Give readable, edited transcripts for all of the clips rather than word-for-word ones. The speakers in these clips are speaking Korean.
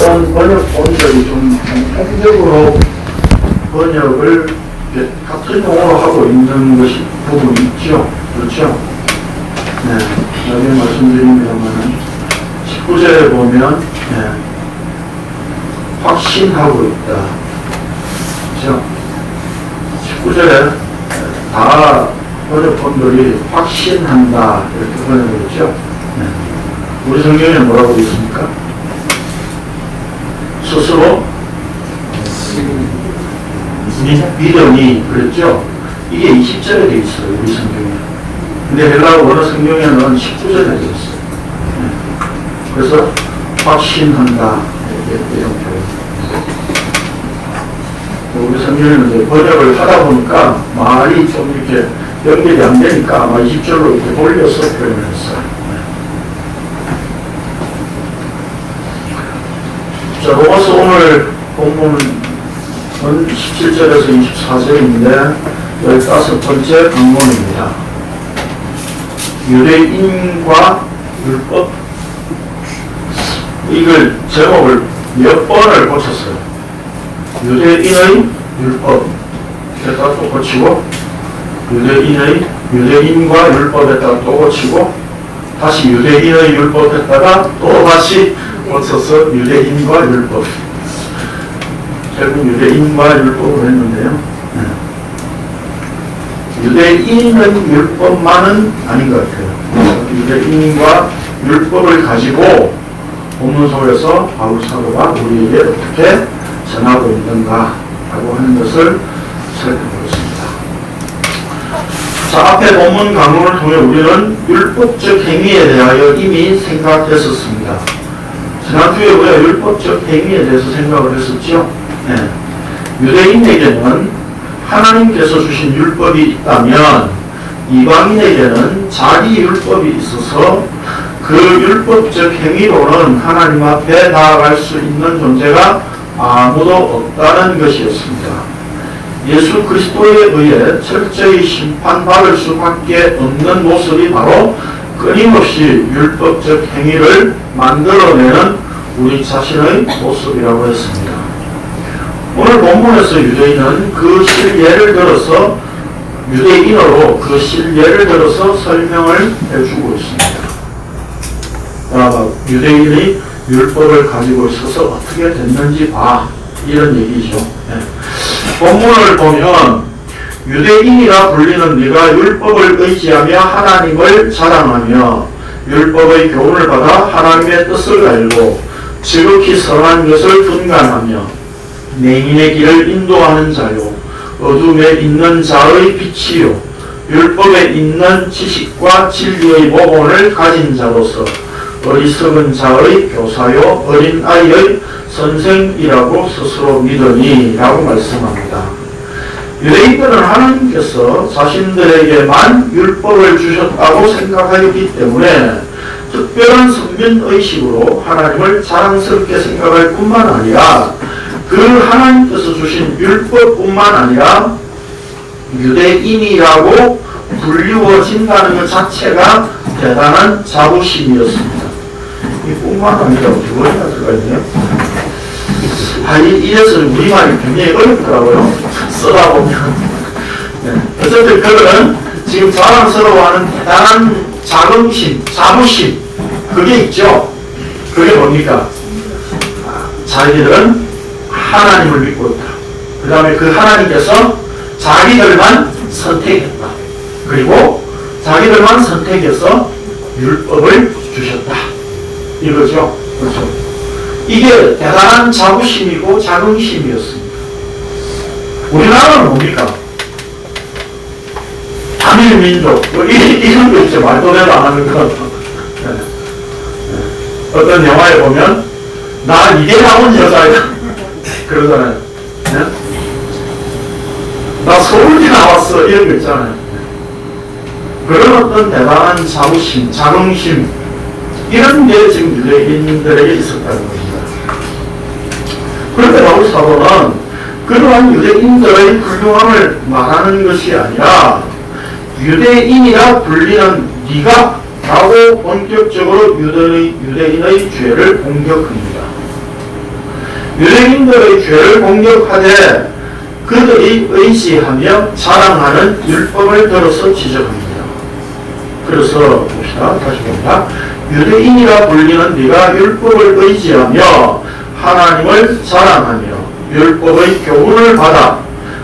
이런 번역본들이 좀 공통적으로 번역을 같은 용어로 하고 있는 것이 부분이 있죠. 그렇죠? 네. 여기 말씀드리면은 19절에 보면 네. 확신하고 있다. 그렇죠? 19절에 다 번역본들이 확신한다 이렇게 번역했죠. 네. 우리 성경에 뭐라고 있습니까? 스스로 믿음이 그랬죠? 이게 20절에 되어 있어요. 우리 성경에. 근데 헬라어 원어 성경에는 19절에 되어 있어요. 네. 그래서 확신한다 이런 표현. 우리 성경에는 이제 번역을 하다 보니까 말이 좀 이렇게 연결이 안 되니까 아마 20절로 이렇게 돌려서 표현을 했어요. 자, 로마서 오늘 본문은 17절에서 24절인데 15번째 강론입니다. 유대인과 율법, 이걸 제목을 몇 번을 고쳤어요. 유대인의 율법 에다가 또 고치고, 유대인과 율법에다가 또 고치고, 다시 유대인의 율법에다가 또 다시 고쳐서 유대인과 율법. 결국 유대인과 율법을 했는데요. 유대인은 율법만은 아닌 것 같아요. 유대인과 율법을 가지고 본문 속에서 바울 사도가 우리에게 어떻게 전하고 있는가 라고 하는 것을 살펴보겠습니다. 자, 앞에 본문 강론을 통해 우리는 율법적 행위에 대하여 이미 생각했었습니다. 지난주에 우리가 율법적 행위에 대해서 생각을 했었죠. 네. 유대인에게는 하나님께서 주신 율법이 있다면 이방인에게는 자기 율법이 있어서 그 율법적 행위로는 하나님 앞에 나아갈 수 있는 존재가 아무도 없다는 것이었습니다. 예수 그리스도에 의해 철저히 심판받을 수밖에 없는 모습이 바로 끊임없이 율법적 행위를 만들어내는 우리 자신의 모습이라고 했습니다. 오늘 본문에서 유대인은 그 실예를 들어서 유대인어로 그 실예를 들어서 설명을 해주고 있습니다. 유대인이 율법을 가지고 있어서 어떻게 됐는지 봐, 이런 얘기죠. 네. 본문을 보면 유대인이라 불리는 네가 율법을 의지하며 하나님을 자랑하며 율법의 교훈을 받아 하나님의 뜻을 알고 지극히 선한 것을 분간하며 맹인의 길을 인도하는 자요 어둠에 있는 자의 빛이요 율법에 있는 지식과 진리의 모본을 가진 자로서 어리석은 자의 교사요 어린아이의 선생이라고 스스로 믿으니 라고 말씀합니다. 유대인들은 하나님께서 자신들에게만 율법을 주셨다고 생각하였기 때문에 특별한 선민의식으로 하나님을 자랑스럽게 생각할 뿐만 아니라 그 하나님께서 주신 율법뿐만 아니라 유대인이라고 불리워진다는 것 자체가 대단한 자부심이었습니다. 이 뿐만 아니라 어디가 들어가 있네요. 이래서 우리말이 굉장히 어렵더라고요. 쓰다 보면. 네. 어쨌든 그거는 지금 자랑스러워하는 대단한 자긍심, 자부심, 그게 있죠. 그게 뭡니까? 자기들은 하나님을 믿고 있다. 그 다음에 그 하나님께서 자기들만 선택했다. 그리고 자기들만 선택해서 율법을 주셨다. 이거죠. 그렇죠. 이게 대단한 자부심이고 자긍심이었습니다. 우리나라는 뭡니까? 단일민족, 이런 거 있죠. 말도 대도 안 하는 거. 어떤 영화에 보면, 나 이게 나온 여자야. 그러잖아요. 네? 나 서울대 나왔어. 이런 거 있잖아요. 그런 어떤 대단한 자부심, 자긍심, 이런 게 지금 유대인들에게 있었다는 겁니다. 그런데 바울 사도는 그러한 유대인들의 훌륭함을 말하는 것이 아니라 유대인이라 불리는 네가 라고 본격적으로 유대인의 죄를 공격합니다. 유대인들의 죄를 공격하되 그들이 의지하며 자랑하는 율법을 들어서 지적합니다. 그래서 봅시다. 다시 봅니다. 유대인이라 불리는 네가 율법을 의지하며 하나님을 자랑하며 율법의 교훈을 받아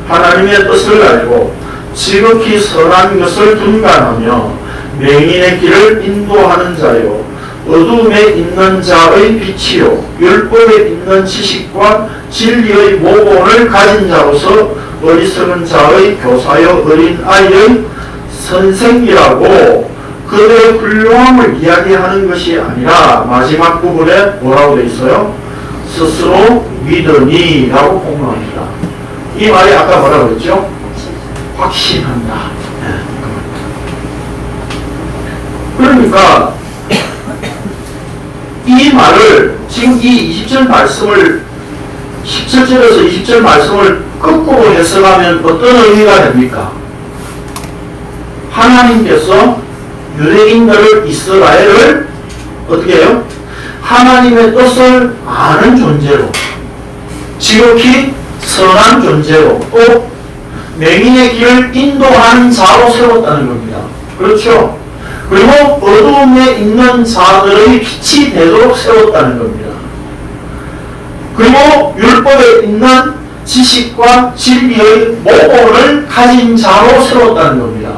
하나님의 뜻을 알고 지극히 선한 것을 분간하며 맹인의 길을 인도하는 자요 어둠에 있는 자의 빛이요 율법에 있는 지식과 진리의 모본을 가진 자로서 어리석은 자의 교사요 어린아이의 선생이라고 그들의 훌륭함을 이야기하는 것이 아니라 마지막 부분에 뭐라고 되어 있어요? 스스로 믿으니 라고 공론합니다. 이 말이 아까 뭐라고 했죠? 확신한다. 그러니까 이 말을 지금 이 20절 말씀을 17절에서 20절 말씀을 거꾸로 해석하면 어떤 의미가 됩니까? 하나님께서 유대인들을 이스라엘을 어떻게 해요? 하나님의 뜻을 아는 존재로 지극히 선한 존재로 또 맹인의 길을 인도하는 자로 세웠다는 겁니다. 그렇죠? 그리고 어두움에 있는 자들의 빛이 되도록 세웠다는 겁니다. 그리고 율법에 있는 지식과 진리의 모본을 가진 자로 세웠다는 겁니다.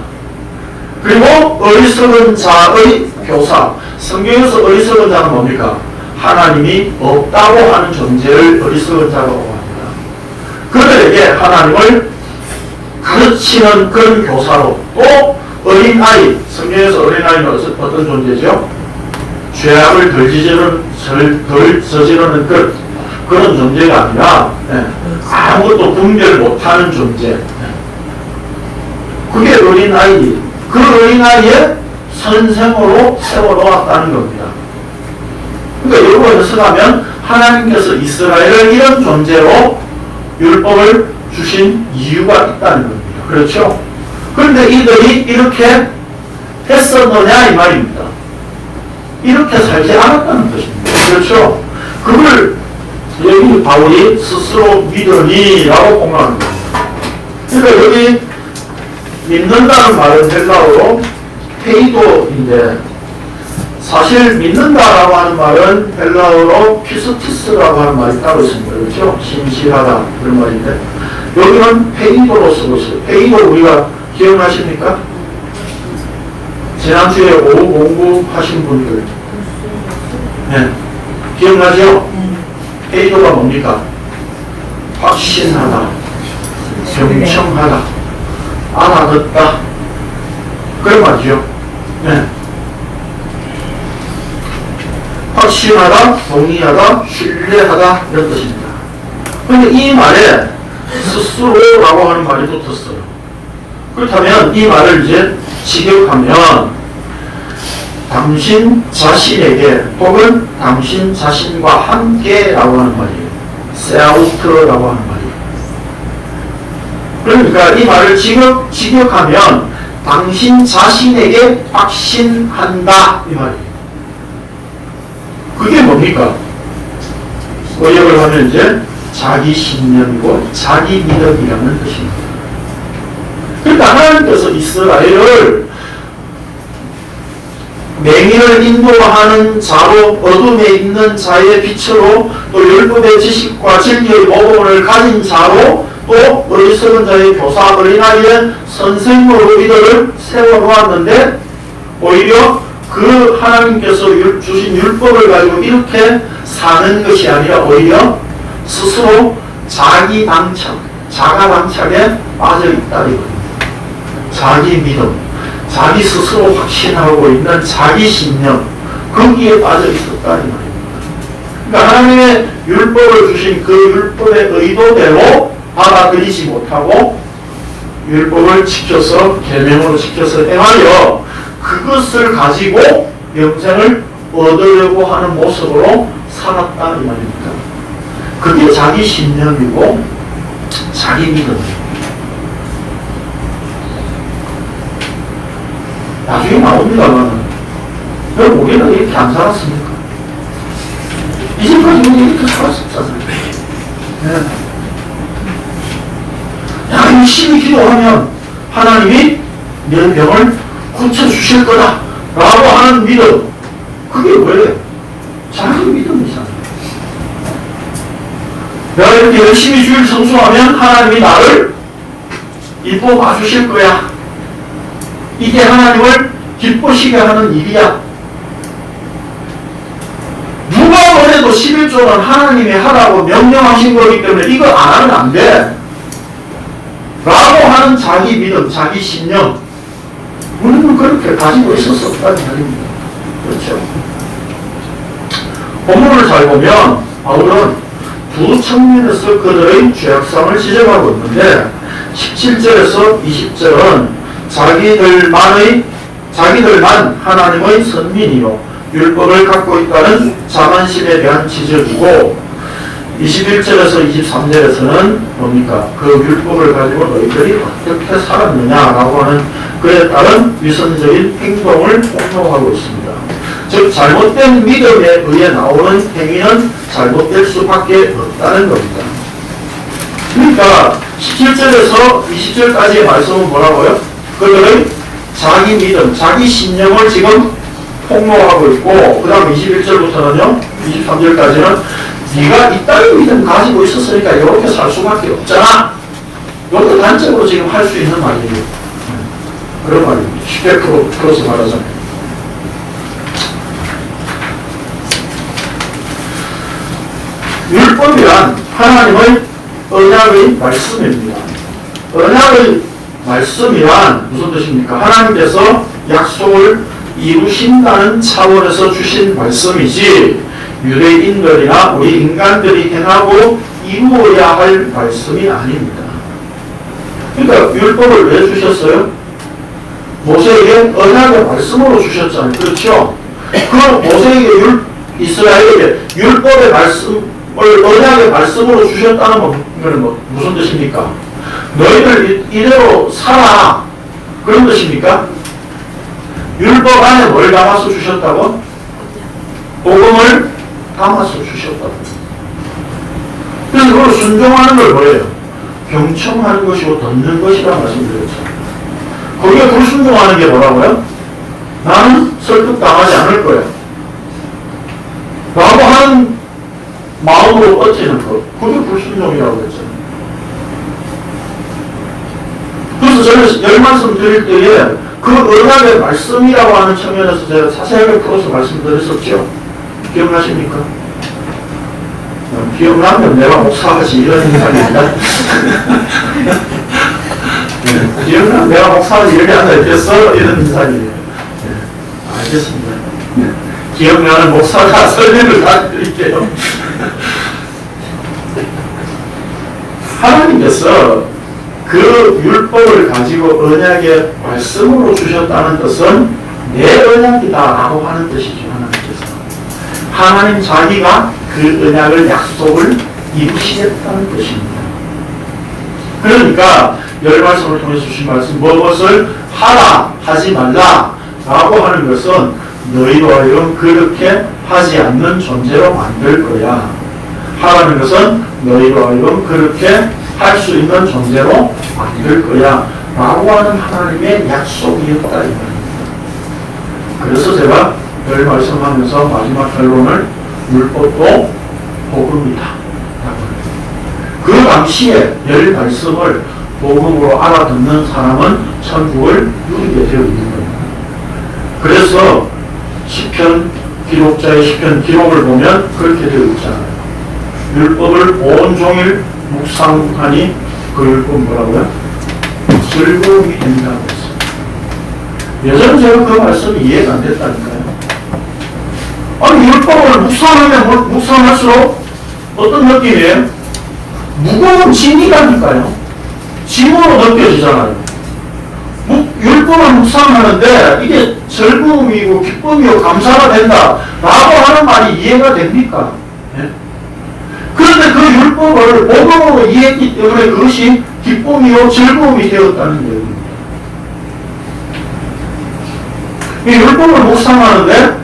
그리고 어리석은 자의 교사, 성경에서 어리석은 자는 뭡니까? 하나님이 없다고 하는 존재를 어리석은 자라고 합니다. 그들에게 하나님을 가르치는 그런 교사로 또 어린아이, 성경에서 어린아이는 어떤 존재죠? 죄악을 덜 저지르는 그런 존재가 아니라 아무것도 분별 못하는 존재. 그게 어린아이, 그 어린아이의 선생으로 세워놓았다는 겁니다. 그러니까 이걸 해석하면 하나님께서 이스라엘을 이런 존재로 율법을 주신 이유가 있다는 겁니다. 그렇죠? 그런데 이들이 이렇게 했었느냐 이 말입니다. 이렇게 살지 않았다는 것입니다. 그렇죠? 그걸 여기 바울이 스스로 믿으니라고 공언하는 겁니다. 그러니까 여기 믿는다는 말은 헬라어로 페이도인데 사실 믿는다라고 하는 말은 헬라어로 피스티스라고 하는 말이 따로 있습니다. 그렇죠? 신실하다 그런 말인데 여기는 페이도로 쓰고 있어요. 페이도 우리가 기억나십니까? 지난주에 오후 공부하신 분들 네. 기억나죠? 페이도가 뭡니까? 확신하다, 경청하다, 알아듣다 그런 말이죠. 네. 확신하다, 동의하다, 신뢰하다 이런 뜻입니다. 그런데 이 말에 스스로라고 하는 말이 붙었어요. 그렇다면 이 말을 이제 직역하면 당신 자신에게 혹은 당신 자신과 함께라고 하는 말이에요. 세아우트라고 하는 말이에요. 그러니까 이 말을 직역하면 당신 자신에게 확신한다 이 말이에요. 그게 뭡니까? 번역을 하면 이제 자기 신념이고 자기 믿음이라는 뜻입니다. 그러니까 하나님께서 이스라엘을 맹인을 인도하는 자로 어둠에 있는 자의 빛으로 또 율법의 지식과 진리의 모범을 가진 자로 또 어리석은 자의 교사 어린아이의 선생으로 이들을 세워놓았는데 오히려 그 하나님께서 주신 율법을 가지고 이렇게 사는 것이 아니라 오히려 스스로 자기 방착, 자가 방착에 빠져있다 이거예요. 자기 믿음, 자기 스스로 확신하고 있는 자기 신념 거기에 빠져있었다 이 말입니다. 그러니까 하나님의 율법을 주신 그 율법의 의도대로 받아들이지 못하고 율법을 지켜서 계명으로 지켜서 행하여 그것을 가지고 영생을 얻으려고 하는 모습으로 살았다 이 말입니다. 그게 자기 신념이고 자기 믿음이에요. 나중에 나옵니다만 여러분 우리는 이렇게 안 살았습니까? 이제까지 우리 이렇게 살았었잖아요. 야, 열심히 기도하면 하나님이 내 병을 고쳐주실 거다 라고 하는 믿음, 그게 뭐예요? 자기 믿음이잖아요. 내가 이렇게 열심히 주일 성수하면 하나님이 나를 이뻐 봐주실 거야. 이게 하나님을 기쁘시게 하는 일이야. 누가 뭐래도 11조는 하나님이 하라고 명령하신 거기 때문에 이거 안 하면 안 돼 라고 하는 자기 믿음, 자기 신념, 우리는 그렇게 가지고 있었었다는 말입니다. 그렇죠? 본문을 잘 보면 바울은 두 측면에서 그들의 죄악성을 지적하고 있는데 17절에서 20절은 자기들만 하나님의 선민이요 율법을 갖고 있다는 자만심에 대한 지적이고 21절에서 23절에서는 뭡니까? 그 율법을 가지고 너희들이 어떻게 살았느냐라고 하는 그에 따른 위선적인 행동을 폭로하고 있습니다. 즉 잘못된 믿음에 의해 나오는 행위는 잘못될 수밖에 없다는 겁니다. 그러니까 17절에서 20절까지의 말씀은 뭐라고요? 그들의 자기 믿음, 자기 신념을 지금 폭로하고 있고 그 다음 21절부터는요 23절까지는 네가 이따위 믿음 가지고 있었으니까 이렇게 살 수밖에 없잖아. 이것도 단적으로 지금 할 수 있는 말이에요. 그런 말입니다. 쉽게 풀어서 말하자면. 율법이란 하나님의 언약의 말씀입니다. 언약의 말씀이란 무슨 뜻입니까? 하나님께서 약속을 이루신다는 차원에서 주신 말씀이지 유대인들이나 우리 인간들이 행하고 이루어야 할 말씀이 아닙니다. 그러니까 율법을 왜 주셨어요? 모세에게 언약의 말씀으로 주셨잖아요. 그렇죠? 그 모세에게 이스라엘에게 율법의 말씀을 언약의 말씀으로 주셨다는 건 무슨 뜻입니까? 너희들 이대로 살아 그런 뜻입니까? 율법 안에 뭘 담아서 주셨다고? 복음을 담아서 주셨다고. 그래서 그걸 순종하는 걸 뭐예요? 경청하는 것이고 듣는 것이라고 말씀드렸죠. 거기에 불순종하는 게 뭐라고요? 나는 설득당하지 않을 거야 라고 하는 마음으로 버티는 것, 그게 불순종이라고 했잖아요. 그래서 저는 열 말씀 드릴 때에 그 언약의 말씀이라고 하는 측면에서 제가 자세하게 풀어서 말씀드렸었죠. 기억나십니까? 기억나면 내가 목사하지 이런 인상입니다. 기억나면 내가 목사하지 이렇게 한다 했겠어? 이런 인상이에요. 알겠습니다. 기억나는 목사가 설명을 다 드릴게요. 하나님께서 그 율법을 가지고 언약의 말씀으로 주셨다는 뜻은 내 언약이다 라고 하는 뜻이죠. 하나님 자기가 그 언약을 약속을 이루시겠다는 뜻입니다. 그러니까 열 말씀을 통해서 주신 말씀 무엇을 하라 하지 말라 라고 하는 것은 너희로 하여금 그렇게 하지 않는 존재로 만들 거야. 하라는 것은 너희로 하여금 그렇게 할 수 있는 존재로 만들 거야 라고 하는 하나님의 약속이었다 이 말입니다. 그래서 제가 열 말씀하면서 마지막 결론을 율법도 복음이다 그 당시에 열 말씀을 복음으로 알아듣는 사람은 천국을 누리게 되어 있는 겁니다. 그래서 시편 기록자의 시편 기록을 보면 그렇게 되어 있잖아요. 율법을 온종일 묵상하니 그 율법 뭐라고요? 즐거움이 된다고 했어요. 예전에 제가 그 말씀이 이해가 안 됐다니까요. 아니 율법을 묵상하면 묵상할수록 어떤 느낌이에요? 무거운 짐이라니까요. 짐으로 느껴지잖아요. 율법을 묵상하는데 이게 즐거움이고 기쁨이고 감사가 된다 라고 하는 말이 이해가 됩니까? 네? 그런데 그 율법을 복음으로 이해했기 때문에 그것이 기쁨이요 즐거움이 되었다는 얘기입니다. 이 율법을 묵상하는데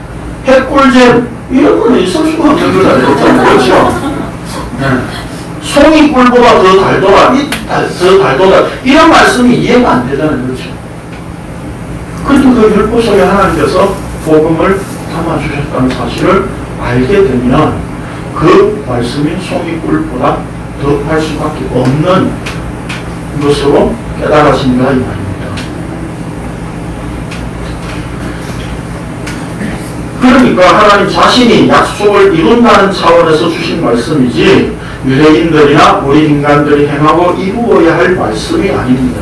해꿀잼 이런 거는 있을 수가 없는 거잖아요. 그렇죠? 네. 송이 꿀보다 더 달도다, 더 달도다. 이런 말씀이 이해가 안 되잖아요. 그렇죠? 그래도 그 율법 속에 하나님께서 복음을 담아주셨다는 사실을 알게 되면 그 말씀이 송이 꿀보다 더 할 수밖에 없는 것으로 깨달아진다 이 말입니다. 그러니까 하나님 자신이 약속을 이룬다는 차원에서 주신 말씀이지 유대인들이나 우리 인간들이 행하고 이루어야 할 말씀이 아닙니다.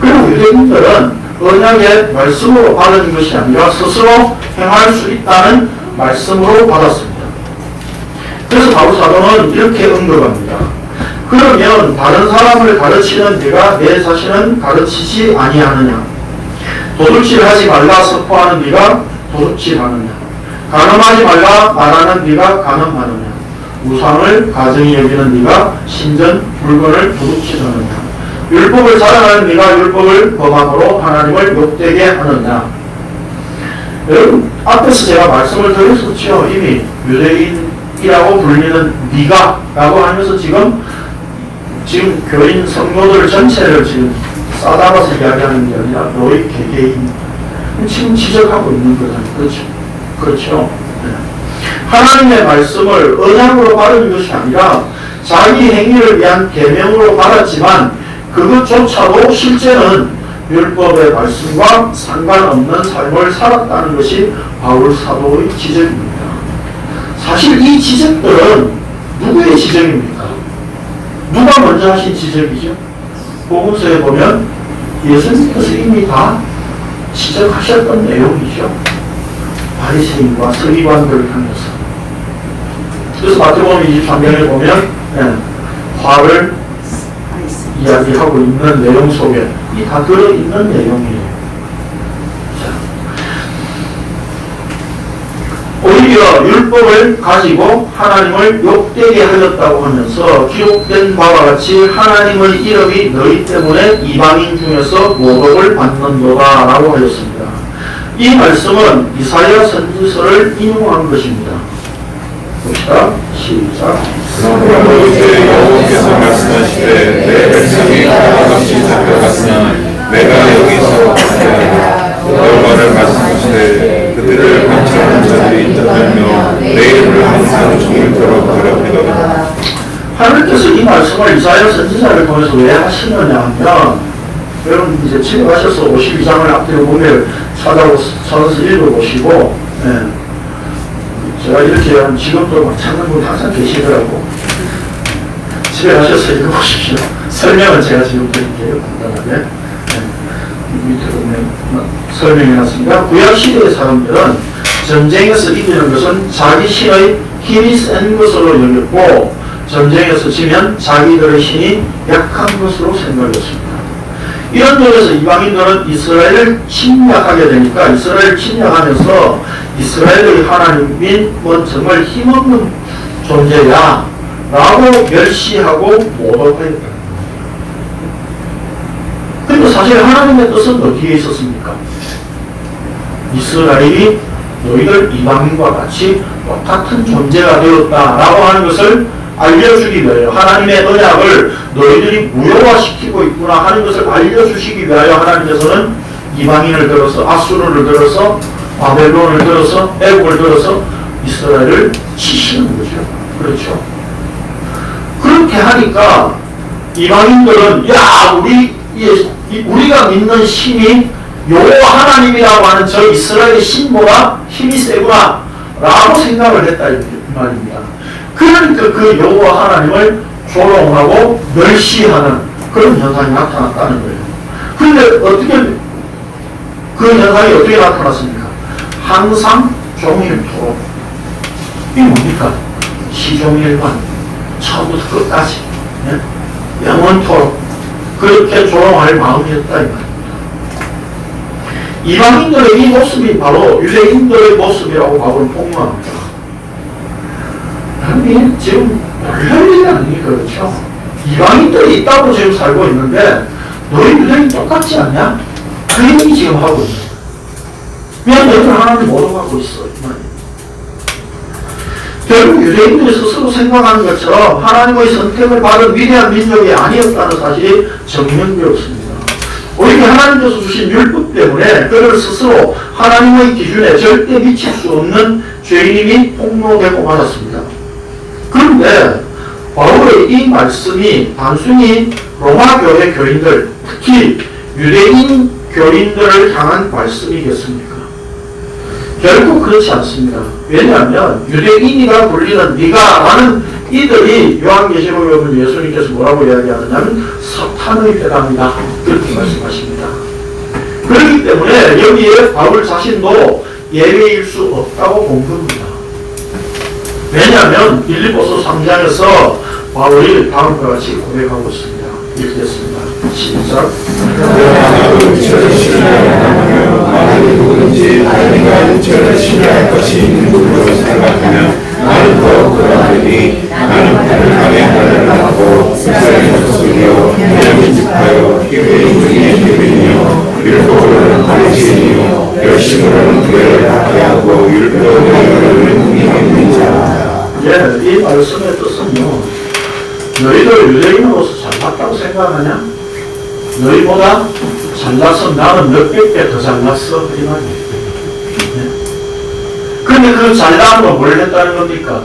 그리고 유대인들은 언약의 말씀으로 받은 것이 아니라 스스로 행할 수 있다는 말씀으로 받았습니다. 그래서 바울 사도는 이렇게 언급합니다. 그러면 다른 사람을 가르치는 네가 내 자신은 가르치지 아니하느냐? 도둑질하지 말라 선포하는 네가 도둑질하느냐? 간음하지 말라 말하는 네가 간음하느냐? 우상을 가증히 여기는 네가 신전 물건을 도둑질하느냐? 율법을 자랑하는 네가 율법을 범함으로 하나님을 욕되게 하느냐? 여러분 앞에서 제가 말씀을 드렸었죠. 이미 유대인이라고 불리는 네가 라고 하면서 지금 교인 성도들 전체를 지금 싸잡아서 이야기하는 게 아니라 너희 개개인 지금 지적하고 있는 거잖아요. 그렇죠? 그렇죠? 네. 하나님의 말씀을 언약으로 받은 것이 아니라 자기 행위를 위한 계명으로 받았지만 그것조차도 실제는 율법의 말씀과 상관없는 삶을 살았다는 것이 바울 사도의 지적입니다. 사실 이 지적들은 누구의 지적입니까? 누가 먼저 하신 지적이죠? 복음서에 보면 예수님께서 이미 다 지적하셨던 내용이죠. 바리새인과 서기관들을 향해서. 그래서 마태복음 23장에 보면 화를 이야기하고 있는 내용 속에 이 다 들어있는 내용이에요. 오히려 율법을 가지고 하나님을 욕되게 하였다고 하면서 기록된 바와 같이 하나님의 이름이 너희 때문에 이방인 중에서 모독을 받는도다 라고 하였습니다. 이 말씀은 이사야 선지서를 인용한 것입니다. 봅시다. 시작. 여호와께서 말씀하시되 내 백성이 가끔씩 잡혀갔으면 내가 여기서 하리라. 여호와를 말씀하시되 그들을 감찰하는 자들이 떠들며 내 이름을 항상 종일토록 괴롭히더라. 하나님께서 이 말씀을 이사야 선지자를 통해서 왜 하시느냐 하면 여러분 이제 집에 가셔서 52장을 앞뒤로 보면 찾아서 읽어보시고 제가 이렇게 하면 지금도 막 찾는 분이 항상 계시더라고. 집에 가셔서 읽어보십시오. 설명은 제가 지금 드릴게요. 간단하게. 밑에 보면 설명해놨습니다. 구약시대의 사람들은 전쟁에서 이기는 것은 자기 신의 힘이 센 것으로 여겼고 전쟁에서 지면 자기들의 힘이 약한 것으로 생각했습니다. 이런 점에서 이방인들은 이스라엘을 침략하게 되니까 이스라엘을 침략하면서 이스라엘의 하나님인 정말 힘없는 존재야 라고 멸시하고 모독했다. 그런데 사실 하나님의 뜻은 어디에 있었습니까? 이스라엘이 너희들 이방인과 같이 똑같은 존재가 되었다라고 하는 것을 알려주기 위하여 하나님의 언약을 너희들이 무효화시키고 있구나 하는 것을 알려주시기 위하여 하나님께서는 이방인을 들어서 아수르를 들어서 바벨론을 들어서 애국을 들어서 이스라엘을 치시는 거죠. 그렇죠? 그렇게 하니까 이방인들은 우리가 믿는 신이 여호와 하나님이라고 하는 저 이스라엘의 신보다 힘이 세구나 라고 생각을 했다 이 말입니다. 그러니까 그 여호와 하나님을 조롱하고 멸시하는 그런 현상이 나타났다는 거예요. 그런데 어떻게 그 현상이 어떻게 나타났습니까? 항상 종일토록. 이게 뭡니까? 시종일관 처음부터 끝까지 영원토록 그렇게 조롱할 마음이었다 이 말입니다. 이방인들의 이 모습이 바로 유대인들의 모습이라고 바울은 폭로합니다. 아니 지금 놀랄 일이 아닙니까? 그렇죠? 이방인들이 있다고 지금 살고 있는데 너희 유대인 똑같지 않냐? 그 얘기 지금 하고 있는 거예요. 왜 너희들 하나님 모독하고 있어? 결국 유대인들이 스스로 생각하는 것처럼 하나님의 선택을 받은 위대한 민족이 아니었다는 사실이 증명되었습니다. 오히려 하나님께서 주신 율법 때문에 그를 스스로 하나님의 기준에 절대 미칠 수 없는 죄인이 폭로되고 말았습니다. 그런데 바울의 이 말씀이 단순히 로마 교회 교인들, 특히 유대인 교인들을 향한 말씀이겠습니까? 결국 그렇지 않습니다. 왜냐하면 유대인이라 불리는 네가라는 이들이 요한계시록 여러분 예수님께서 뭐라고 이야기하느냐면 사탄의 대담이다 그렇게 말씀하십니다. 그렇기 때문에 여기에 바울 자신도 예외일 수 없다고 본 겁니다. 왜냐하면 빌립보서 3장에서 바울이 다음과 같이 고백하고 있습니다. 읽겠습니다. 시작. 저를 신뢰하며 만일 누구든지 하나님과 저를 신뢰할 것이 있는 것으로 생각하면 나는 더 그러하니 나는 하늘 안에 하늘을 낳고 세상에 졌으며 하나님을 직하여 힘의 중에 힘이며 율법으로는 바리새인이요 열심으로는 교회를 박해하고 율법으로는 믿는 자라. 이 말씀의 뜻은요, 너희들 유대인으로서 잘났다고 생각하냐? 너희보다 잘났어. 나는 몇백 배 더 잘났어. 이 말이에요. 그런데 그 잘나은 뭘 했다는 겁니까?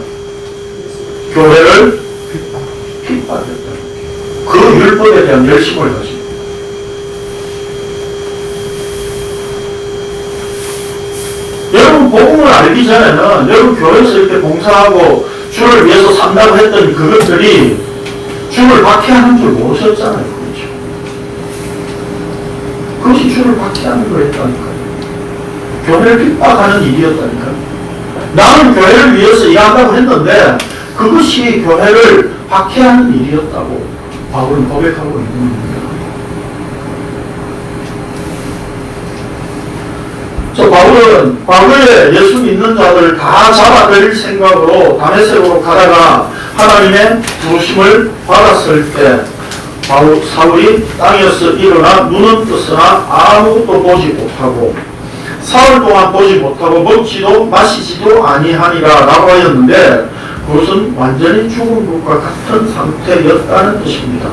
교회를 핍박했다. 그 율법에 대한 열심을 가지고. 여러분 복음을 알기 전에는 여러분 교회에서 이렇게 봉사하고 주를 위해서 산다고 했던 그것들이 주를 박해하는 줄 모르셨잖아요. 그렇죠? 그것이 주를 박해하는 거였다니까요. 교회를 핍박하는 일이었다니까요. 나는 교회를 위해서 일한다고 했는데 그것이 교회를 박해하는 일이었다고 바울은 고백하고 있는 겁니다. 바울은 과거에 예수 믿는 자들을 다 잡아들일 생각으로 다메섹으로 가다가 하나님의 부르심을 받았을 때 사울이 땅에서 일어나 눈은 떴으나 아무것도 보지 못하고 사흘 동안 보지 못하고 먹지도 마시지도 아니하니라 라고 하였는데 그것은 완전히 죽은 것과 같은 상태였다는 뜻입니다.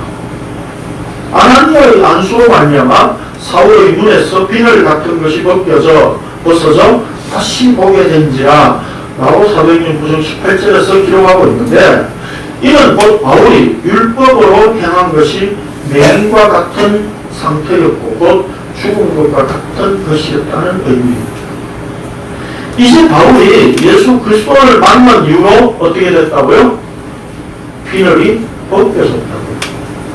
아나니아의 안수로 말미암아 사울의 눈에서 비늘 같은 것이 벗어져 다시 보게 된지라 라고 사도행전 9장 18절에서 기록하고 있는데 이는 곧 바울이 율법으로 행한 것이 맹인과 같은 상태였고 곧 죽은 것과 같은 것이었다는 의미입니다. 이제 바울이 예수 그리스도를 만난 이후로 어떻게 됐다고요? 비늘이 벗겨졌다고요.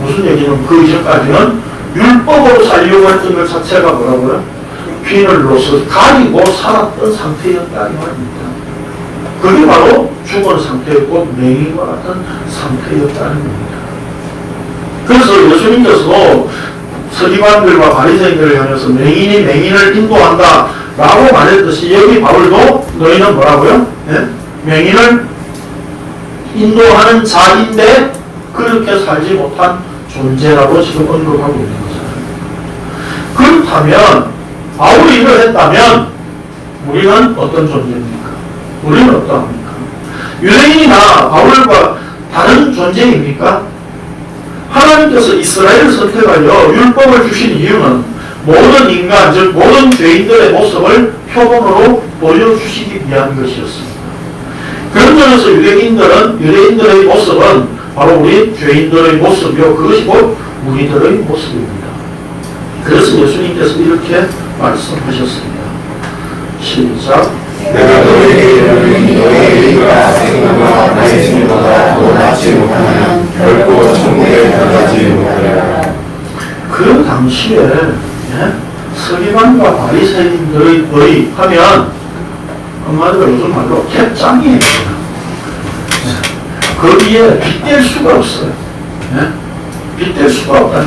무슨 얘기는 그 이전까지는 율법으로 살려고 했던 것 자체가 뭐라고요? 비늘로서 가리고 살았던 상태였다 이 말입니다. 그게 바로 죽은 상태였고 맹인과 같은 상태였다는 겁니다. 그래서 예수님께서도 서기관들과 바리새인들을 향해서 맹인이 맹인을 인도한다 라고 말했듯이 여기 바울도 너희는 뭐라고요? 네? 맹인을 인도하는 자인데 그렇게 살지 못한 존재라고 지금 언급하고 있는 거잖아요. 그렇다면 바울이 이러했다면 우리는 어떤 존재입니까? 우리는 어떠합니까? 유대인이나 바울과 다른 존재입니까? 하나님께서 이스라엘을 선택하여 율법을 주신 이유는 모든 인간, 즉 모든 죄인들의 모습을 표본으로 보여주시기 위한 것이었습니다. 그런 점에서 유대인들의 모습은 바로 우리 죄인들의 모습이요 그것이 곧 우리들의 모습입니다. 그래서 예수님께서 이렇게 말씀하셨습니다. 시작. 내가 너희에게 이르노니 너희의 의가 생각과 나의 신보다 더 낫지 못하면 결코 천국에 들어가지 못하리라. 그 당시에 서기관과 바리새인들의 의 하면 한마디로 요즘 말로 캡짱이에요. 거기에 빗댈 수가 없어요. 빗댈 수가 없다.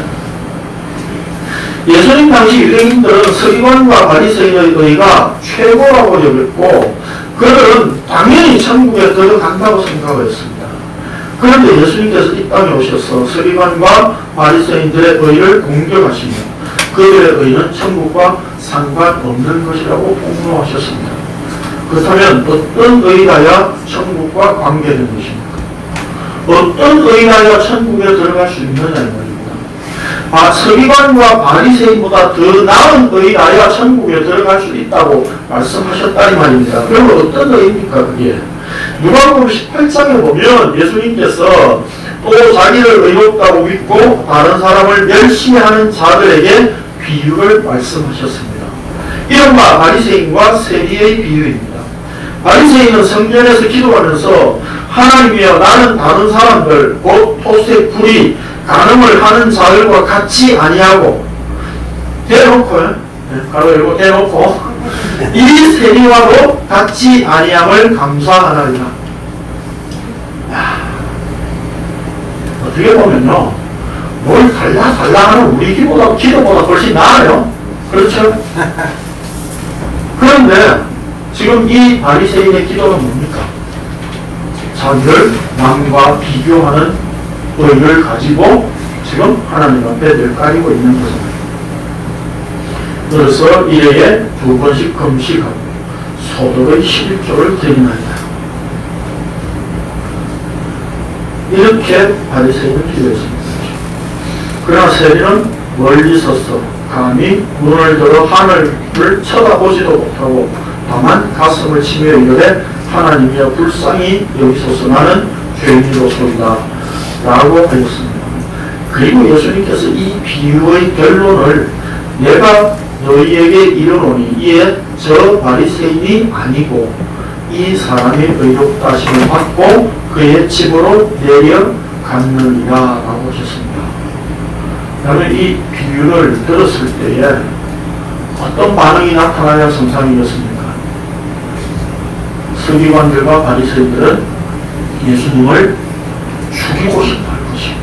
예수님 당시 유대인들은 서기관과 바리새인의 의가 최고라고 여겼고 그들은 당연히 천국에 들어간다고 생각했습니다. 그런데 예수님께서 이 땅에 오셔서 서기관과 바리새인들의 의를 공격하시며 그들의 의는 천국과 상관없는 것이라고 폭로하셨습니다. 그렇다면 어떤 의인하여 천국과 관계된 것입니까? 어떤 의인하여 천국에 들어갈 수 있느냐는 말입니다. 서기관과 바리새인보다 더 나은 의인하여 천국에 들어갈 수 있다고 말씀하셨다니 말입니다. 그러면 어떤 의인입니까 그게? 누가복음 18장에 보면 예수님께서 또 자기를 의롭다고 믿고 다른 사람을 멸시하는 자들에게 비유를 말씀하셨습니다. 이른바 바리새인과 세리의 비유입니다. 바리새인은 성전에서 기도하면서 하나님이여 나는 다른 사람들 곧 토세 불이 간음을 하는 자들과 같이 아니하고 대놓고 가로 열고 대놓고 이 세리와도 같이 아니함을 감사하나이다. 어떻게 보면요 뭘 달라 하는 우리 기도보다 훨씬 나아요. 그렇죠? 그런데 지금 이 바리새인의 기도는 뭡니까? 자기를 남과 비교하는 의를 가지고 지금 하나님 앞에 늘 가리고 있는 것입니다. 그래서 이래에 2번씩 금식하고 소득의 11조를 드리나이다. 이렇게 바리새인은 기도했습니다. 그러나 세리는 멀리 서서 감히 눈을 들어 하늘을 쳐다보지도 못하고 다만 가슴을 치며 이르되 하나님이여 불쌍히 여기소서 나는 죄인이로소이다 라고 하였습니다. 그리고 예수님께서 이 비유의 결론을 내가 너희에게 이르노니 이에 저 바리새인이 아니고 이 사람이 의롭다 하심을 받고 그의 집으로 내려갔느니라 라고 하셨습니다. 그러면 이 비유를 들었을 때에 어떤 반응이 나타나야 정상이었습니까? 서기관들과 바리새인들은 예수님을 죽이고 싶어 할 것이고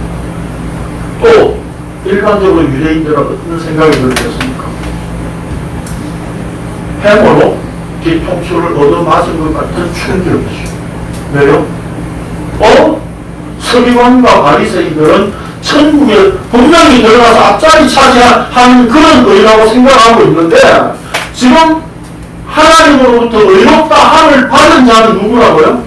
또 일반적으로 유대인들은 어떤 생각이 들었습니까? 해머로 뒤통수를 얻어맞은 것 같은 충격이죠. 왜요? 서기관과 바리새인들은 천국에 분명히 들어가서 앞자리 차지하는 그런 의라고 생각하고 있는데 지금 하나님으로부터 의롭다 함을 받은 자는 누구라고요?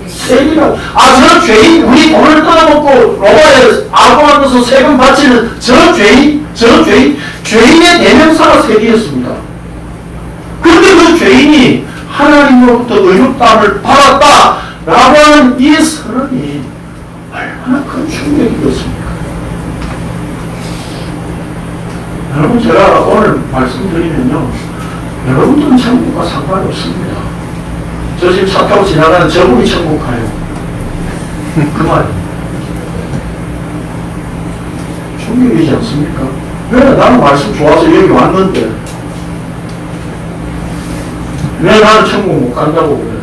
세리라고. 저 죄인, 우리 돈을 뜯어먹고 로마에 아부하면서 세금 바치는 저 죄인, 죄인의 대명사가 세리였습니다. 그런데 그 죄인이 하나님으로부터 의롭다함을 받았다라고 하는 이 선언이 얼마나 큰 충격이었습니까? 여러분 제가 오늘 말씀드리면요 여러분들은 천국과 상관이 없습니다. 저 지금 차 타고 지나가는 저분이 천국 가요. 그 말이에요. 충격이지 않습니까? 왜 나는 말씀 좋아서 여기 왔는데 왜 나는 천국 못 간다고 그래?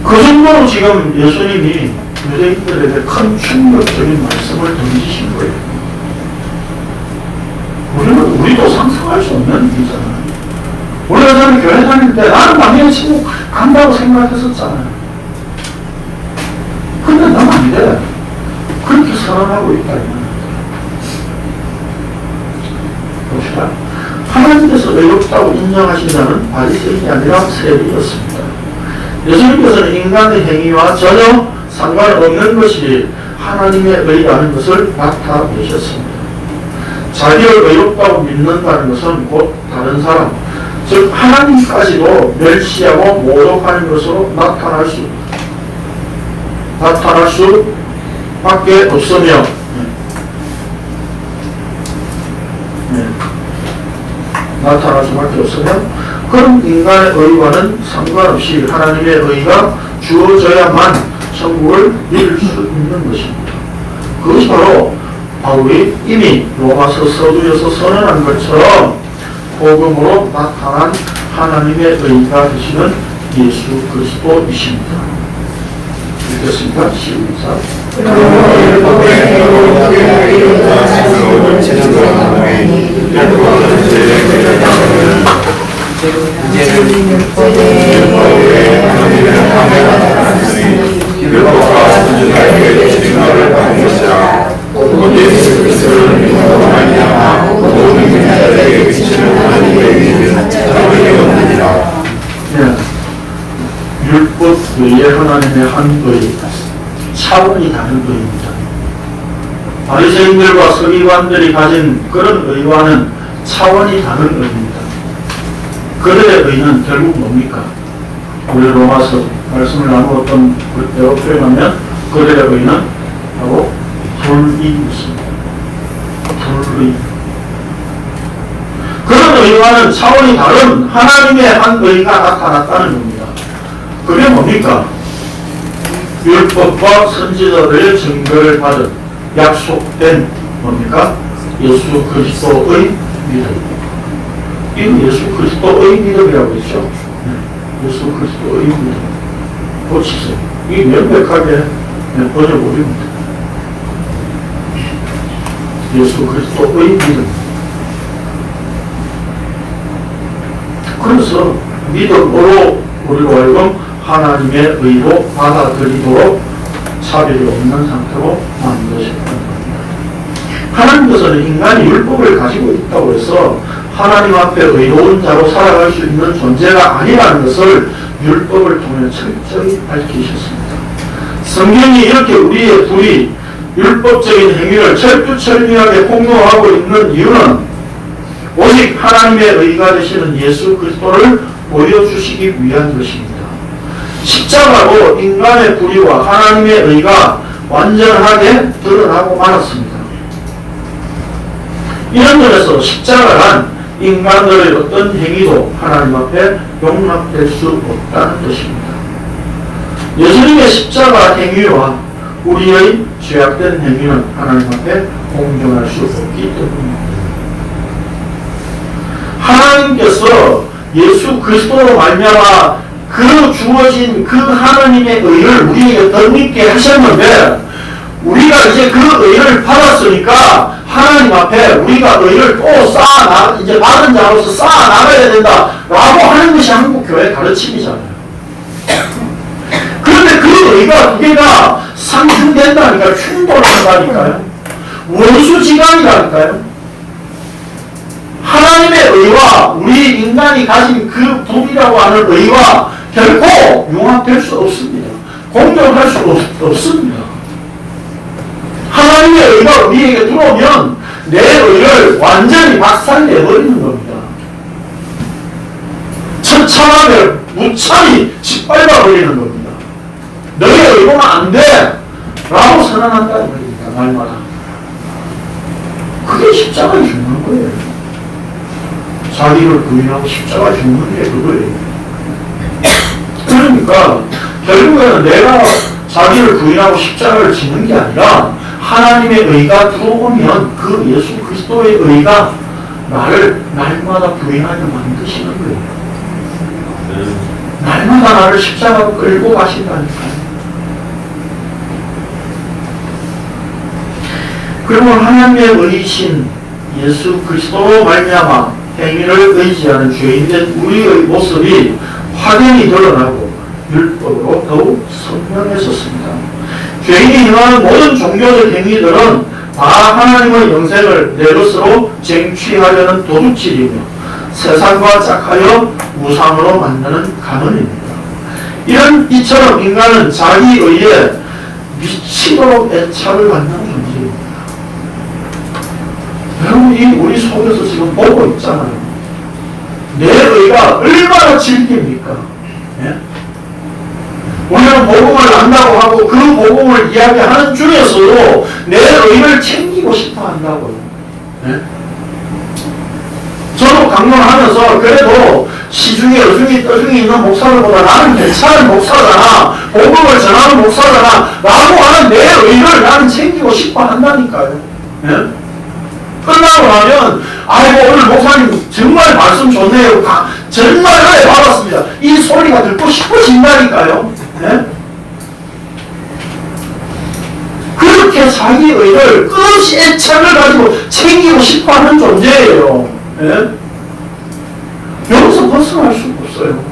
그 정도로 지금 예수님이 유대인들에게 큰 충격적인 말씀을 던지신 거예요. 우리도 상상할 수 없는 일이잖아요. 우리가 저는 교회 다닐 때 나는 당연히 천국 간다고 생각했었잖아요. 근데 난 안 돼. 그렇게 선언하고 있다. 봅시다. 하나님께서 의롭다고 인정하신 자는 바리새인이 아니라 세리였습니다. 예수님께서는 인간의 행위와 전혀 상관없는 것이 하나님의 의라는 것을 나타내셨습니다. 자기를 의롭다고 믿는다는 것은 곧 다른 사람, 즉 하나님까지도 멸시하고 모독하는 것으로 나타날 수밖에 없으며 나타날 수밖에 없으며 그런 인간의 의와는 상관없이 하나님의 의가 주어져야만 천국을 이룰 수 있는 것입니다. 그것이 바로 바울이 이미 로마서 서두에서 선언한 것처럼 복음으로 나타난 하나님의 의가 되시는 예수 그리스도이십니다. 읽겠습니다. 시작. 이제는 율법의 하나님의 함에가 나타났으니 율법과 선지자에게 주신 것을 받은 것이라 곧 예수 그리스도를 믿음으로 말미암아 예. 율법 외에 하나님의 한 의, 차원이 다른 의입니다. 바리새인들과 서기관들이 가진 그런 의와는 차원이 다른 의입니다. 그들의 의는 결국 뭡니까? 우리 로마서 말씀을 나누었던 그대로 표현하면 그들의 의는 바로 불의입니다. 불의. 그런 의와는 차원이 다른 하나님의 한 의가 나타났다는 겁니다. 그게 뭡니까? 율법과 선지자들의 증거를 받은 약속된 뭡니까? 예수 그리스도의 믿음. 이거 예수 그리스도의 믿음이라고 했죠. 예수 그리스도의 믿음. 고치세요. 이 명백하게 번역어입니다. 예수 그리스도의 믿음. 그래서 믿음으로 우리로 하여금 하나님의 의로 받아들이도록 차별이 없는 상태로 만드셨다는 겁니다. 하나님께서는 인간이 율법을 가지고 있다고 해서 하나님 앞에 의로운 자로 살아갈 수 있는 존재가 아니라는 것을 율법을 통해 철저히 밝히셨습니다. 성경이 이렇게 우리의 불의, 율법적인 행위를 철두철미하게 폭로하고 있는 이유는 오직 하나님의 의가 되시는 예수 그리스도를 보여주시기 위한 것입니다. 십자가로 인간의 불의와 하나님의 의가 완전하게 드러나고 말았습니다. 이런 면에서 십자가란 인간들의 어떤 행위도 하나님 앞에 용납될 수 없다는 것입니다. 예수님의 십자가 행위와 우리의 죄악된 행위는 하나님 앞에 공정할 수 없기 때문입니다. 하나님께서 예수 그리스도로 말미암아 그 주어진 그 하나님의 의를 우리에게 덧입게 하셨는데 우리가 이제 그 의를 받았으니까 하나님 앞에 우리가 의를 또 이제 받은 자로서 쌓아나가야 된다라고 하는 것이 한국교회 가르침이잖아요. 그런데 그 의가 두 개가 상충된다니까요. 충돌한다니까요. 원수지간이라니까요. 하나님의 의와 우리 인간이 가진 그 불이라고 하는 의와 결코 융합될 수 없습니다. 공존할 수 없습니다. 하나님의 의가 우리에게 들어오면 내 의를 완전히 박살내버리는 겁니다. 처참하게 무참히 짓밟아버리는 겁니다. 너의 의로는 안 돼! 라고 선언한다는 겁니다. 날마다. 그게 십자가에 죽는 거예요. 자기를 부인하고 십자가 죽는 게 그거예요. 그러니까 결국에는 내가 자기를 부인하고 십자가를 지는 게 아니라 하나님의 의가 들어오면 그 예수 그리스도의 의가 나를 날마다 부인하게 만드시는 거예요. 날마다 나를 십자가로 끌고 가신다니까요. 그리고 하나님의 의이신 예수 그리스도로 말미암아 행위를 의지하는 죄인된 우리의 모습이 확연히 드러나고 율법으로 더욱 선명해졌습니다. 죄인이 행하는 모든 종교적 행위들은 다 하나님의 영생을 내 것으로 쟁취하려는 도둑질이며 세상과 짝하여 우상으로 만드는 가문입니다. 이처럼 인간은 자기 의에 미치도록 애착을 받는 존재입니다. 여러분이 우리 속에서 지금 보고 있잖아요. 내 의가 얼마나 질깁니까? 예? 우리는 복음을 안다고 하고 그 복음을 이야기하는 중에서도 내 의를 챙기고 싶어 한다고요. 예? 저도 강론하면서 그래도 시중에 어중이 떠중이 있는 목사들보다 나는 괜찮은 목사잖아, 복음을 전하는 목사잖아 라고 하는 내 의를 나는 챙기고 싶어 한다니까요. 예? 끝나고 나면 아이고 오늘 목사님 정말 말씀 좋네요. 정말 은혜 받았습니다. 이 소리가 듣고 싶어진다니까요. 네? 그렇게 자기 의를 끝없이 애착을 가지고 챙기고 싶어하는 존재예요. 네? 여기서 벗어날 수 없어요.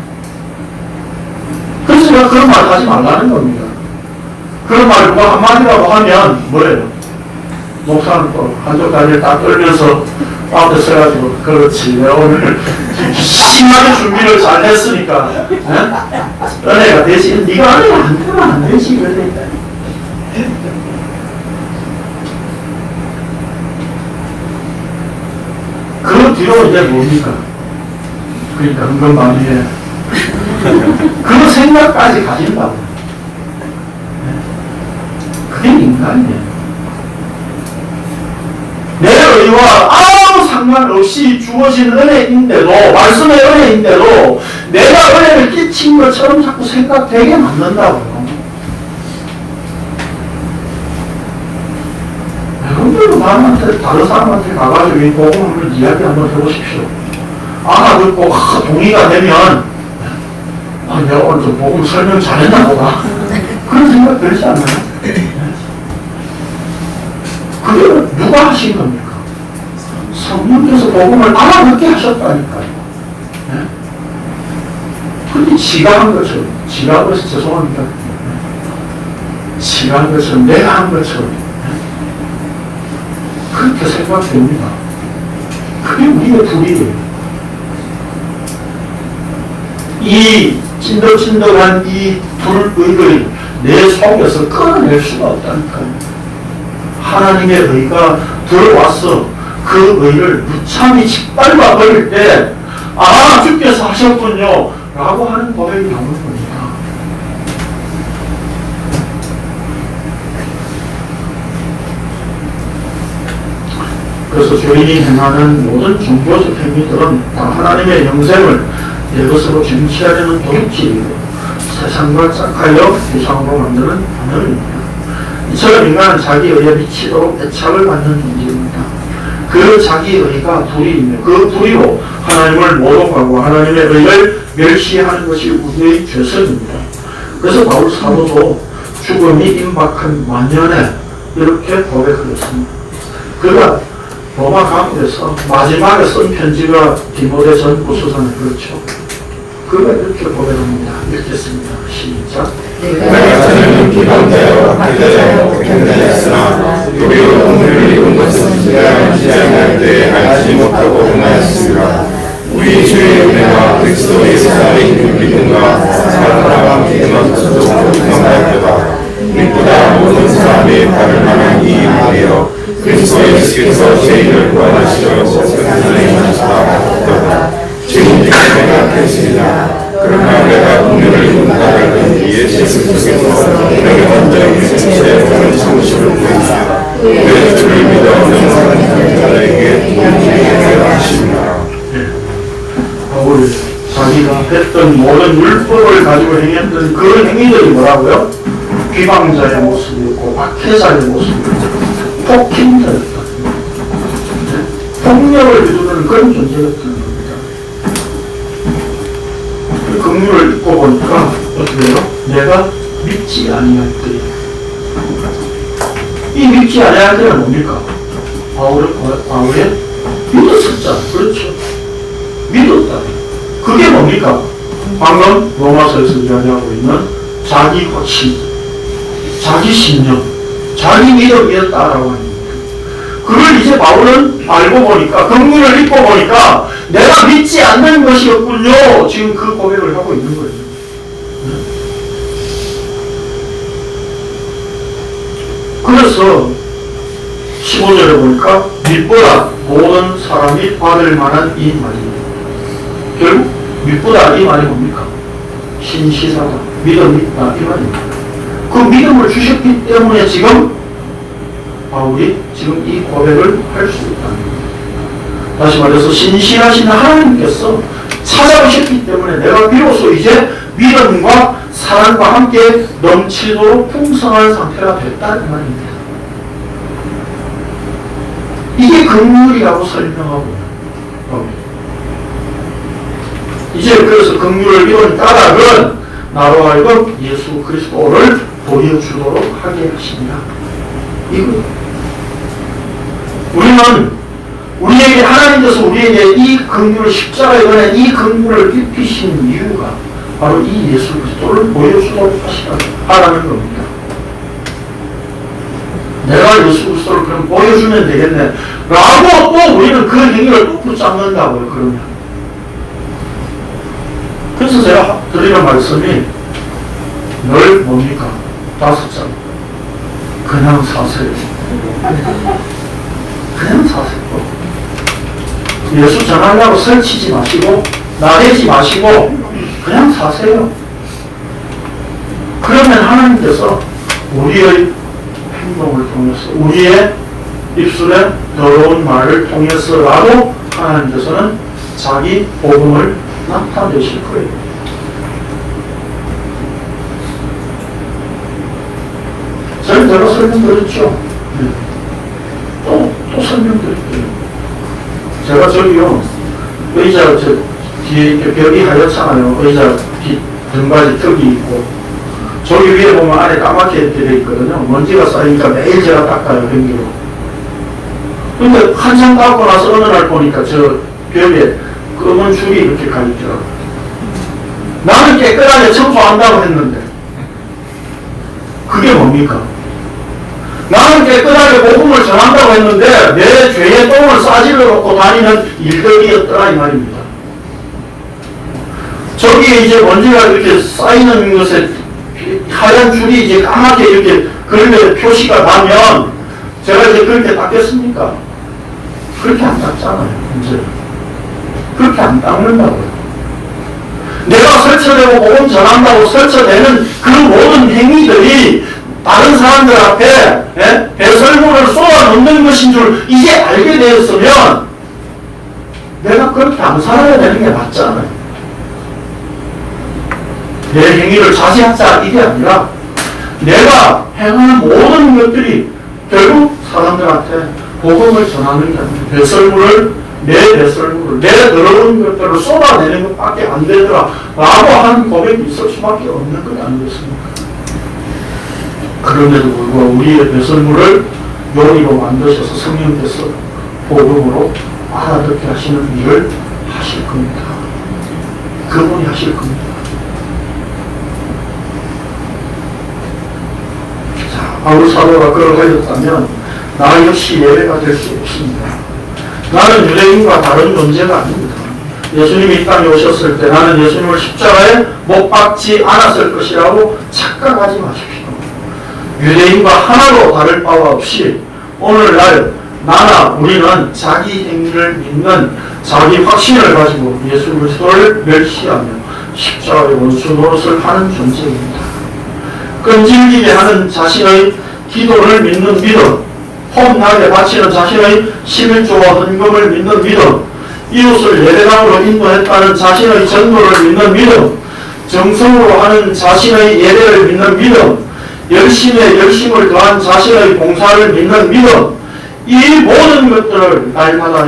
그래서 제가 그런 말 하지 말라는 겁니다. 그런 말 누가 한마디라도 하면 뭐예요? 목사는 또 한쪽 다리를 딱 떨면서 앞에 서가지고 그렇지 내가 오늘 심하게 준비를 잘 했으니까 은혜가 되지. 네가 은혜가 안 되면 안 되지. 그러니까. 그 뒤로 이제 뭡니까? 그러니까 은근방위에 그 생각까지 가진다고. 그게 인간이에요. 내 의와 아무 상관없이 주어진 은혜인데도, 말씀의 은혜인데도 내가 은혜를 끼친 것처럼 자꾸 생각되게 만든다고요. 여러분들도 남한테, 다른 사람한테 가가지고 이 복음을 이야기 한번 해보십시오. 알아듣고 동의가 되면 내가 오늘 좀 복음 설명 잘했나 보다. 그런 생각 들지 않나요? 그게 누가 하신 겁니까? 성령께서 복음을 알아듣게 하셨다니까요. 근데 지가 한 것처럼, 지가 그래서 죄송합니다. 지가 한 것처럼, 내가 한 것처럼 그렇게 생각됩니다. 그게 우리의 불이에요. 이 찐득찐득한 이 불의를 내 속에서 끌어낼 수가 없다니까요. 하나님의 의가 들어와서 그 의를 무참히 짓밟아 버릴 때, 주께서 하셨군요 라고 하는 고백이 나오는 겁니다. 그래서 죄인이 행하는 모든 종교적 행위들은 다 하나님의 영생을 내 것으로 쟁취하려는 도둑질이고 세상과 짝하여 우상으로 만드는 하늘입니다. 이처럼 인간은 자기 의에 미치도록 애착을 받는 존재입니다. 그 자기 의가 불의이며 그 불의로 하나님을 모독하고 하나님의 의를 멸시하는 것이 우리의 죄성입니다. 그래서 바울 사도도 죽음이 임박한 만년에 이렇게 고백하였습니다. 그가 로마 감옥에서 마지막에 쓴 편지가 디모데 전후서잖아요. 그렇죠? 그가 이렇게 고백합니다. 읽겠습니다. 시작. 내가 저는 기방되어 하려고 행하였으나 도리어 오늘 이룬 것은 내가 지향할 때 알지 못하고 행하였습니다. 우리 주의 은혜와 그리스도 예수의 믿음과 사랑과 믿음은 저도 경험하였다. 우리보다 모든 사람이 다를 만한 이 말이여 그리스도 예수께서 죄인을 구원하시려 하나님 하시다. 지금 내가 됐습니다. 그러나 내가 운명을 이룬다는 이에 예수께서 내게 먼저 일체의 모든 성실을 보이시다. 내 주를 믿어 명상하는 자에게 도움이 되게 하십니다. 바울 자기가 했던 모든 율법을 가지고 행했던 그 행위들이 뭐라고요? 비방자의 모습이었고 박해자의 모습이었고 폭행자였다. 폭력을 이루는 그런 존재였던 겁니다. 그 긍휼을 읽고 보니까 어떻게 해요? 내가 믿지 아니할 때. 이 믿지 아니할 때는 뭡니까? 바울의 믿었었잖아. 그렇죠? 믿었다. 그게 뭡니까? 방금 로마서에서 이야기하고 있는 자기 확신, 자기 신념, 자기 믿음이었다라고 합니다. 그걸 이제 바울은 알고 보니까, 긍휼을 읽고 보니까 내가 믿지 않는 것이었군요. 지금 그 고백을 하고 있는 거예요. 그래서 15절에 보니까 믿보다 모든 사람이 받을 만한 이 말입니다. 결국 믿보다 이 말이 뭡니까? 신시사다, 믿음이 있다 이 말입니다. 그 믿음을 주셨기 때문에 지금 바울이 지금 이 고백을 할 수 있다는 겁니다. 다시 말해서 신실하신 하나님께서 찾아오셨기 때문에 내가 비로소 이제 믿음과 사랑과 함께 넘치도록 풍성한 상태가 됐다는 말입니다. 이게 긍휼이라고 설명하고 이제 그래서 긍휼을 이룬 까닭은 나로 하여금 예수 그리스도를 보여주도록 하게 하십니다. 이거 우리는 우리에게 하나님께서 우리에게 이 긍휼을 십자가에 관한 이 긍휼을 입히신 이유가 바로 이 예수 그리스도를 보여주도록 하라는 겁니다. 내가 예수 그리스도를 그럼 보여주면 되겠네 라고 또 우리는 그 행위를 또 붙잡는다고요. 그러면 제가 드리는 말씀이 늘 뭡니까? 5장. 그냥 사세요. 그냥 사세요. 예수 전하려고 설치지 마시고 나대지 마시고 그냥 사세요. 그러면 하나님께서 우리의 행동을 통해서 우리의 입술에 더러운 말을 통해서라도 하나님께서는 자기 복음을 나타내실 거예요. 제가 설명드렸죠. 또 설명드릴게요. 제가 저기요, 의자 저 뒤에 이렇게 벽이 하얗잖아요. 의자 뒤 등받이 턱이 있고 저기 위에 보면 안에 까맣게 되어 있거든요. 먼지가 쌓이니까 매일 제가 닦아요, 변기로. 근데 한참 닦고 나서 어느 날 보니까 저 벽에 검은 줄이 이렇게 가 있더라고요. 나는 깨끗하게 청소한다고 했는데 그게 뭡니까? 나는 깨끗하게 복음을 전한다고 했는데 내 죄의 똥을 싸질러 놓고 다니는 일들이었더라 이 말입니다. 저기에 이제 먼지가 이렇게 쌓이는 것에 하얀 줄이 이제 까맣게 이렇게 그림에 표시가 나면 제가 이제 그렇게 닦겠습니까? 그렇게 안 닦잖아요. 이제 그렇게 안 닦는다고요. 내가 설쳐내고 복음 전한다고 설쳐내는 그 모든 행위들이 다른 사람들 앞에 배설물을 쏟아 놓는 것인 줄 이제 알게 되었으면 내가 그렇게 안 살아야 되는 게 맞잖아요. 내 행위를 자제하자 이게 아니라 내가 행하는 모든 것들이 결국 사람들한테 복음을 전하는 게 아니라 내 배설물을 내 더러운 것들을 쏟아내는 것밖에 안 되더라 라고 하는 고백이 있을 수밖에 없는 것 아니겠습니까? 그럼에도 불구하고 우리의 배설물을 요리로 만드셔서 성령께서 복음으로 알아듣게 하시는 일을 하실 겁니다. 그분이 하실 겁니다. 자, 바울 사도가 걸어가셨다면 나 역시 예외가 될 수 없습니다. 나는 유대인과 다른 존재가 아닙니다. 예수님이 이 땅에 오셨을 때 나는 예수님을 십자가에 못 박지 않았을 것이라고 착각하지 마십시오. 유대인과 하나도 다를 바가 없이 오늘날 나나 우리는 자기 행위를 믿는 자기 확신을 가지고 예수 그리스도를 멸시하며 십자가의 원수 노릇을 하는 존재입니다. 끈질기게 하는 자신의 기도를 믿는 믿음, 험하게 바치는 자신의 11조와 헌금을 믿는 믿음, 이웃을 예배당으로 인도했다는 자신의 전도를 믿는 믿음, 정성으로 하는 자신의 예배를 믿는 믿음, 열심에 열심을 더한 자신의 봉사를 믿는 믿음, 이 모든 것들을 날마다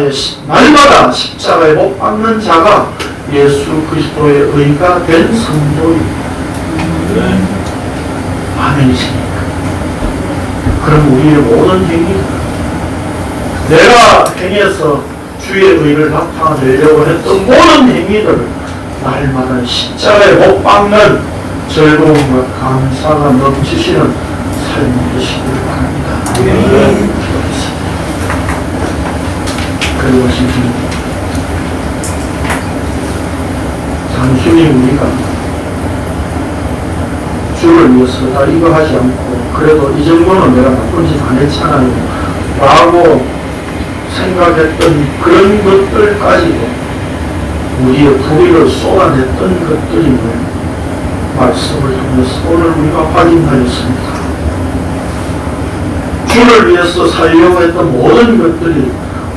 십자가에 못 박는 자가 예수 그리스도의 의가 된 성도입니다. 아멘이십니까? 그럼 우리의 모든 행위, 내가 행해서 주의 의를 나타내려고 했던 모든 행위들을 날마다 십자가에 못 박는 즐거움과 감사가 넘치시는 삶이 되시길 바랍니다. 그리고 지금 단순히 우리가 주를 위해서 다 이거 하지 않고 그래도 이 정도는 내가 나쁜 짓 안 했잖아요 라고 생각했던 그런 것들 가지고 우리의 불의를 쏟아냈던 것들임을 말씀을 통해서 오늘 우리가 확인하였습니다. 주를 위해서 살려고 했던 모든 것들이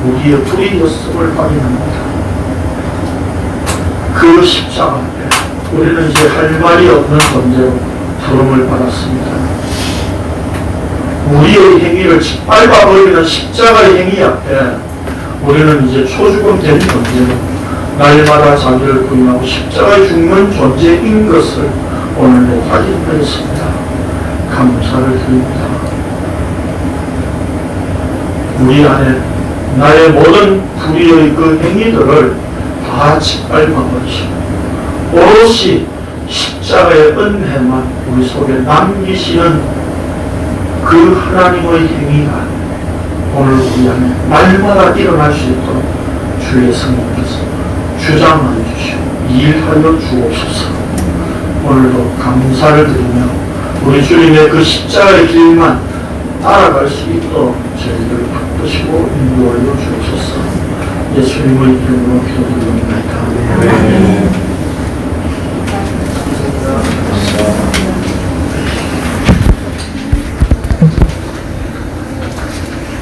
우리의 불의였음을 확인합니다. 그 십자가 앞에 우리는 이제 할 말이 없는 존재로 부름을 받았습니다. 우리의 행위를 짓밟아버리는 십자가의 행위 앞에 우리는 이제 초죽음 된 존재로 날마다 자기를 부인하고 십자가에 죽는 존재인 것을 오늘도 확인하였습니다. 감사를 드립니다. 우리 안에 나의 모든 불의의 그 행위들을 다 짓밟아버리시고 오롯이 십자가의 은혜만 우리 속에 남기시는 그 하나님의 행위가 오늘 우리 안에 날마다 일어날 수 있도록 주의 성령께서 주장해 주시고 일하여 주옵소서. 오늘도 감사를 드리며 우리 주님의 그 십자가의 길만 따라갈 수 있도록 저희를 붙드시고 인도하여 주옵소서. 예수님의 이름으로 기도드립니다. 네.